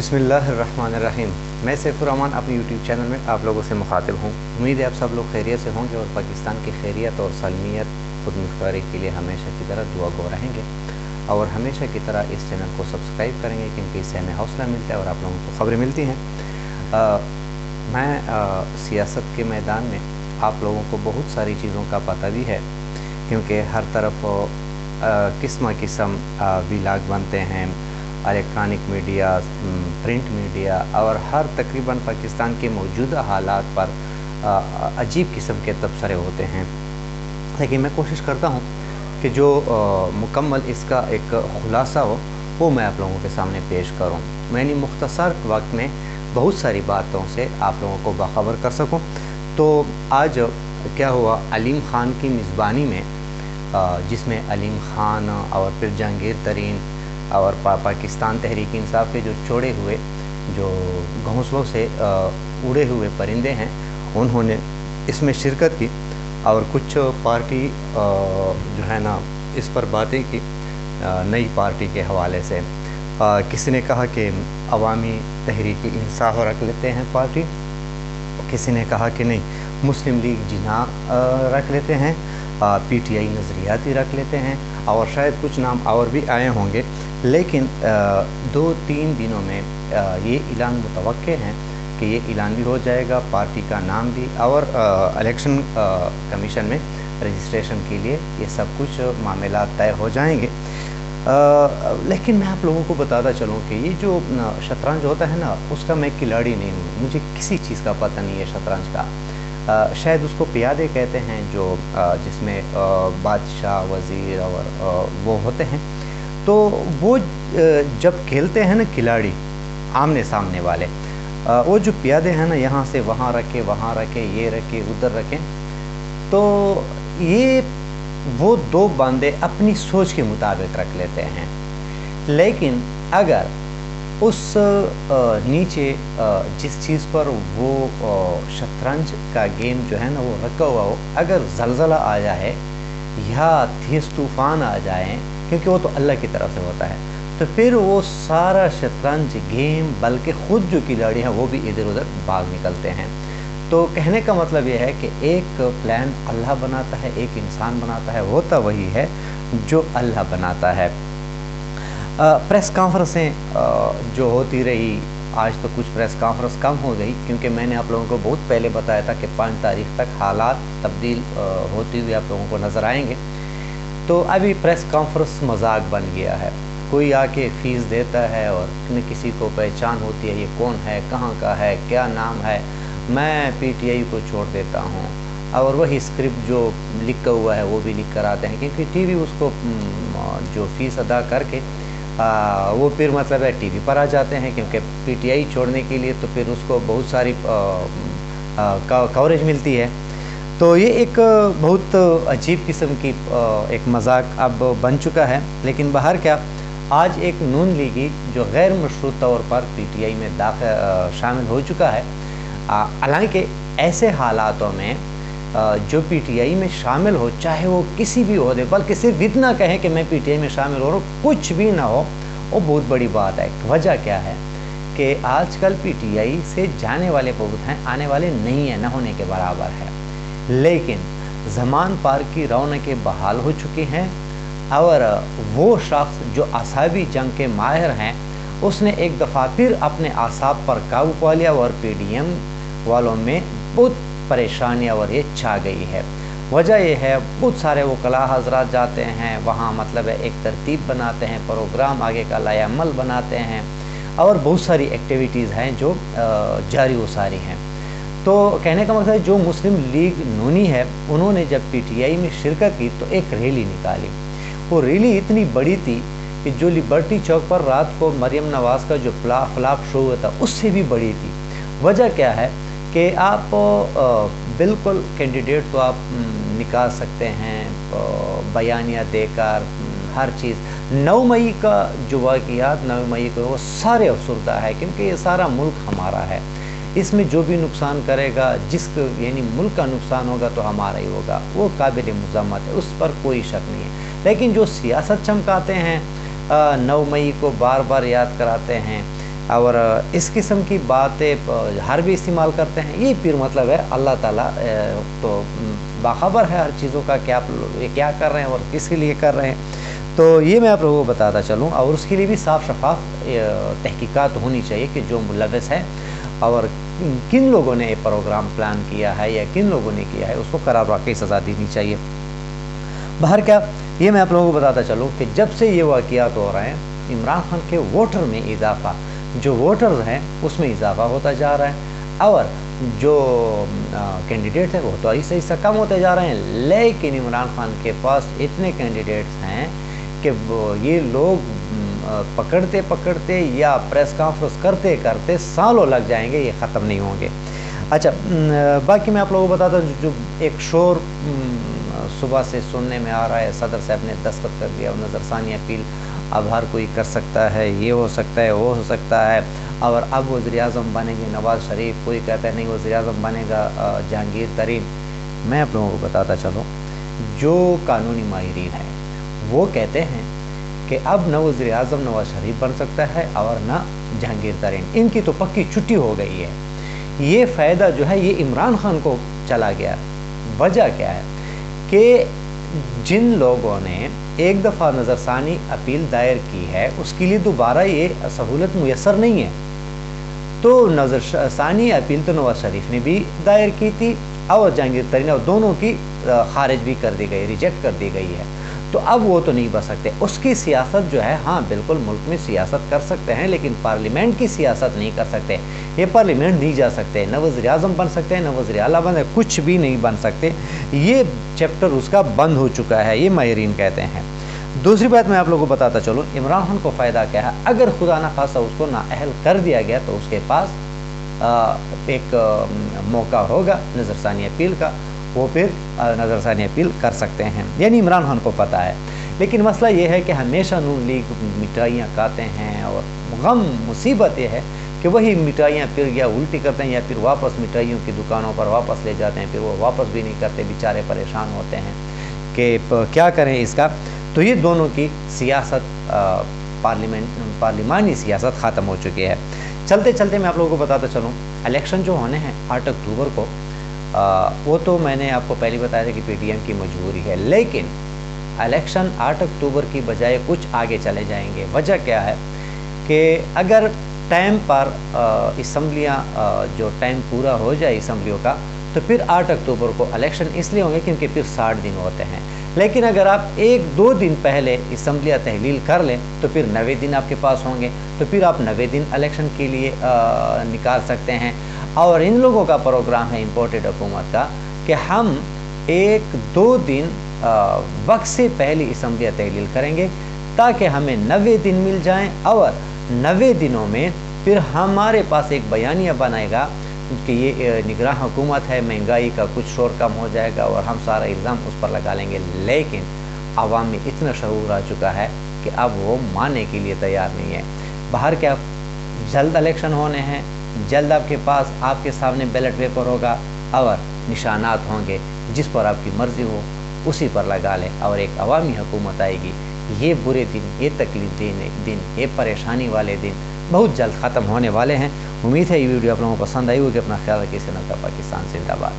बिस्मिल्लाहिर्रहमानिर्रहीम। मैं सैफुर्रहमान अपने यूट्यूब चैनल में आप लोगों से मुखातिब हूँ। उम्मीद है आप सब लोग खैरियत से होंगे और पाकिस्तान की खैरियत और सलमियत खुद मुख्तारी के लिए हमेशा की तरह दुआ गो रहेंगे और हमेशा की तरह इस चैनल को सब्सक्राइब करेंगे, क्योंकि इससे हमें हौसला मिलता है और आप लोगों को खबरें मिलती हैं। मैं सियासत के मैदान में आप लोगों को बहुत सारी चीज़ों का पता भी है, क्योंकि हर तरफ किस्म व्लॉग बनते हैं, इलेक्ट्रॉनिक मीडिया, प्रिंट मीडिया और हर तकरीबन पाकिस्तान के मौजूदा हालात पर अजीब किस्म के तबसरे होते हैं। लेकिन मैं कोशिश करता हूँ कि जो मुकम्मल इसका एक खुलासा हो वो मैं आप लोगों के सामने पेश करूँ। मैंने मुख्तसर वक्त में बहुत सारी बातों से आप लोगों को बाखबर कर सकूँ। तो आज क्या हुआ, अलीम ख़ान की मेज़बानी में, जिसमें अलीम ख़ान और फिर जहांगीर तरीन और पाकिस्तान तहरीक इंसाफ के जो छोड़े हुए जो घोंसलों से उड़े हुए परिंदे हैं, उन्होंने इसमें शिरकत की और कुछ पार्टी जो है ना इस पर बातें की नई पार्टी के हवाले से। किसी ने कहा कि अवामी तहरीक इंसाफ रख लेते हैं पार्टी, किसी ने कहा कि नहीं मुस्लिम लीग जिन्ना रख लेते हैं, PTI नज़रियाती रख लेते हैं, और शायद कुछ नाम और भी आए होंगे। लेकिन 2-3 दिनों में ये ऐलान मुतवक्के हैं कि ये ऐलान भी हो जाएगा, पार्टी का नाम भी, और इलेक्शन कमीशन में रजिस्ट्रेशन के लिए ये सब कुछ मामला तय हो जाएंगे। लेकिन मैं आप लोगों को बताता चलूँ कि ये जो शतरंज होता है ना, उसका मैं खिलाड़ी नहीं हूँ, मुझे किसी चीज़ का पता नहीं है शतरंज का। शायद उसको पियादे कहते हैं, जो जिसमें बादशाह, वज़ीर और वो होते हैं। तो वो जब खेलते हैं ना खिलाड़ी आमने सामने वाले, वो जो पियादे हैं ना, यहाँ से वहाँ रखे, वहाँ रखे, ये रखे, उधर रखें, तो ये वो दो बांदे अपनी सोच के मुताबिक रख लेते हैं। लेकिन अगर उस नीचे जिस चीज़ पर वो शतरंज का गेम जो है ना वो रखा हुआ हो, अगर ज़लज़ला आ जाए या तेज़ तूफ़ान आ जाए, क्योंकि वो तो अल्लाह की तरफ से होता है, तो फिर वो सारा शतरंज गेम, बल्कि ख़ुद जो खिलाड़ी हैं वो भी इधर उधर भाग निकलते हैं। तो कहने का मतलब ये है कि एक प्लान अल्लाह बनाता है, एक इंसान बनाता है, होता वही है जो अल्लाह बनाता है। प्रेस कॉन्फ्रेंसें जो होती रही, आज तो कुछ प्रेस कॉन्फ्रेंस कम हो गई, क्योंकि मैंने आप लोगों को बहुत पहले बताया था कि 5 तारीख तक हालात तब्दील होती हुई आप लोगों को नज़र आएंगे। तो अभी प्रेस कॉन्फ्रेंस मजाक बन गया है, कोई आके फ़ीस देता है और न किसी को पहचान होती है, ये कौन है, कहाँ का है, क्या नाम है, मैं PTI को छोड़ देता हूँ, और वही स्क्रिप्ट जो लिखा हुआ है वो भी लिख कर आते हैं, क्योंकि TV उसको जो फ़ीस अदा करके वो फिर मतलब है TV पर आ जाते हैं, क्योंकि PTI छोड़ने के लिए तो फिर उसको बहुत सारी कवरेज मिलती है। तो ये एक बहुत अजीब किस्म की एक मजाक अब बन चुका है। लेकिन बाहर क्या, आज एक नून लीगी जो गैर मशरूत तौर पर PTI में शामिल हो चुका है। हालांकि ऐसे हालातों में जो PTI में शामिल हो, चाहे वो किसी भी ओहदे, बल्कि सिर्फ इतना कहें कि मैं PTI में शामिल हो रहा हूँ, कुछ भी ना हो, वो बहुत बड़ी बात है। वजह क्या है कि आजकल PTI से जाने वाले बहुत हैं, आने वाले नहीं है, न होने के बराबर है। लेकिन ज़मान पार की रौनकें बहाल हो चुकी हैं, और वो शख्स जो असाबी जंग के माहिर हैं, उसने एक दफ़ा फिर अपने आसाब पर काबू पा लिया, और PDM वालों में बहुत परेशानियाँ और ये छा गई है। वजह यह है, बहुत सारे वकला हजरात जाते हैं वहाँ, मतलब है एक तरतीब बनाते हैं, प्रोग्राम आगे का लायामल बनाते हैं, और बहुत सारी एक्टिविटीज़ हैं जो जारी व सारी हैं। तो कहने का मतलब जो मुस्लिम लीग नूनी है, उन्होंने जब PTI में शिरकत की तो एक रैली निकाली। वो रैली इतनी बड़ी थी कि जो लिबर्टी चौक पर रात को मरियम नवाज़ का जो फ्लॉप शो हुआ था उससे भी बड़ी थी। वजह क्या है कि आप बिल्कुल कैंडिडेट तो आप निकाल सकते हैं बयानिया देकर, हर चीज़। 9 मई का जो वाक़ियात 9 मई को वो सारे अफसरदा है, क्योंकि ये सारा मुल्क हमारा है। इसमें जो भी नुकसान करेगा, यानी मुल्क का नुकसान होगा तो हमारा ही होगा, वो काबिल मज़म्मत है, उस पर कोई शक नहीं है। लेकिन जो सियासत चमकाते हैं, 9 मई को बार बार याद कराते हैं, اور اس قسم کی باتیں ہر بھی استعمال کرتے ہیں، یہ پھر مطلب ہے اللہ تعالیٰ تو باخبر ہے ہر چیزوں کا کہ آپ یہ کیا کر رہے ہیں اور کس کے لیے کر رہے ہیں۔ تو یہ میں آپ لوگوں کو بتاتا چلوں، اور اس کے لیے بھی صاف شفاف تحقیقات ہونی چاہیے کہ جو ملوث ہے اور کن لوگوں نے یہ پروگرام پلان کیا ہے یا کن لوگوں نے کیا ہے، اس کو قرار واقعی سزا دینی چاہیے۔ باہر کیا یہ میں آپ لوگوں کو بتاتا چلوں کہ جب سے یہ واقعات ہو رہے ہیں، عمران خان کے ووٹر میں اضافہ، جو ووٹرز ہیں اس میں اضافہ ہوتا جا رہا ہے، اور جو کینڈیڈیٹ ہیں وہ تو ایسے ایسا کم ہوتے جا رہے ہیں، لیکن عمران خان کے پاس اتنے کینڈیڈیٹس ہیں کہ یہ لوگ پکڑتے پکڑتے یا پریس کانفرنس کرتے کرتے سالوں لگ جائیں گے، یہ ختم نہیں ہوں گے۔ اچھا، باقی میں آپ لوگوں کو بتاتا ہوں، جو ایک شور صبح سے سننے میں آ رہا ہے، صدر صاحب نے دستخط کر دیا، نظر ثانی اپیل اب ہر کوئی کر سکتا ہے، یہ ہو سکتا ہے، وہ ہو سکتا ہے، اور اب وزیر اعظم بنے گے نواز شریف، کوئی کہتا ہے نہیں وزیر اعظم بنے گا جہانگیر ترین۔ میں آپ لوگوں کو بتاتا چلوں، جو قانونی ماہرین ہیں وہ کہتے ہیں کہ اب نہ وزیر اعظم نواز شریف بن سکتا ہے اور نہ جہانگیر ترین، ان کی تو پکی چھٹی ہو گئی ہے۔ یہ فائدہ جو ہے یہ عمران خان کو چلا گیا۔ وجہ کیا ہے کہ جن لوگوں نے ایک دفعہ نظر ثانی اپیل دائر کی ہے، اس کے لیے دوبارہ یہ سہولت میسر نہیں ہے۔ تو نظر ثانی اپیل تو نواز شریف نے بھی دائر کی تھی اور جہانگیر ترین، اور دونوں کی خارج بھی کر دی گئی، ریجیکٹ کر دی گئی ہے۔ تو اب وہ تو نہیں بن سکتے۔ اس کی سیاست جو ہے، ہاں بالکل ملک میں سیاست کر سکتے ہیں، لیکن پارلیمنٹ کی سیاست نہیں کر سکتے۔ یہ پارلیمنٹ نہیں جا سکتے، نہ وزیر اعظم بن سکتے ہیں، نہ وزیر اعلیٰ بن سکتے، کچھ بھی نہیں بن سکتے۔ یہ چیپٹر اس کا بند ہو چکا ہے، یہ ماہرین کہتے ہیں۔ دوسری بات میں آپ لوگوں کو بتاتا چلوں، عمران خان کو فائدہ کیا ہے؟ اگر خدا نہ خواستہ اس کو نااہل کر دیا گیا تو اس کے پاس ایک موقع ہوگا نظر ثانی اپیل کا، وہ پھر نظر ثانی اپیل کر سکتے ہیں، یعنی عمران خان کو پتہ ہے۔ لیکن مسئلہ یہ ہے کہ ہمیشہ نون لیگ مٹھائیاں کھاتے ہیں، اور غم مصیبت یہ ہے کہ وہی مٹھائیاں پھر یا الٹی کرتے ہیں یا پھر واپس مٹھائیوں کی دکانوں پر واپس لے جاتے ہیں، پھر وہ واپس بھی نہیں کرتے، بیچارے پریشان ہوتے ہیں کہ کیا کریں اس کا۔ تو یہ دونوں کی سیاست پارلیمانی سیاست ختم ہو چکی ہے۔ چلتے چلتے میں آپ لوگوں کو بتاتا چلوں، الیکشن جو ہونے ہیں 8 اکتوبر کو، وہ تو میں نے آپ کو پہلے بتایا تھا کہ پی ٹی ایم کی مجبوری ہے، لیکن الیکشن 8 اکتوبر کی بجائے کچھ آگے چلے جائیں گے۔ وجہ کیا ہے کہ اگر ٹائم پر اسمبلیاں جو ٹائم پورا ہو جائے اسمبلیوں کا، تو پھر 8 اکتوبر کو الیکشن اس لیے ہوں گے کیونکہ پھر 60 دن ہوتے ہیں۔ لیکن اگر آپ 1-2 دن پہلے اسمبلیاں تحلیل کر لیں تو پھر 90 دن آپ کے پاس ہوں گے، تو پھر آپ 90 دن الیکشن کے لیے نکال سکتے ہیں۔ اور ان لوگوں کا پروگرام ہے امپورٹڈ حکومت کا کہ ہم 1-2 دن وقت سے پہلے اسمبلیاں تحلیل کریں گے تاکہ ہمیں 90 دن مل جائیں، اور 90 دنوں میں پھر ہمارے پاس ایک بیانیہ بنائے گا کہ یہ نگراں حکومت ہے، مہنگائی کا کچھ شور کم ہو جائے گا، اور ہم سارا الزام اس پر لگا لیں گے۔ لیکن عوام میں اتنا شعور آ چکا ہے کہ اب وہ ماننے کے لیے تیار نہیں ہے۔ باہر کیا جلد الیکشن ہونے ہیں، جلد آپ کے پاس آپ کے سامنے بیلٹ پیپر ہوگا اور نشانات ہوں گے، جس پر آپ کی مرضی ہو اسی پر لگا لیں، اور ایک عوامی حکومت آئے گی۔ یہ برے دن، یہ تکلیف دن، یہ پریشانی والے دن بہت جلد ختم ہونے والے ہیں۔ امید ہے یہ ویڈیو آپ لوگوں کو پسند آئی ہوگی۔ اپنا خیال رکھیے۔ پاکستان زندہ باد۔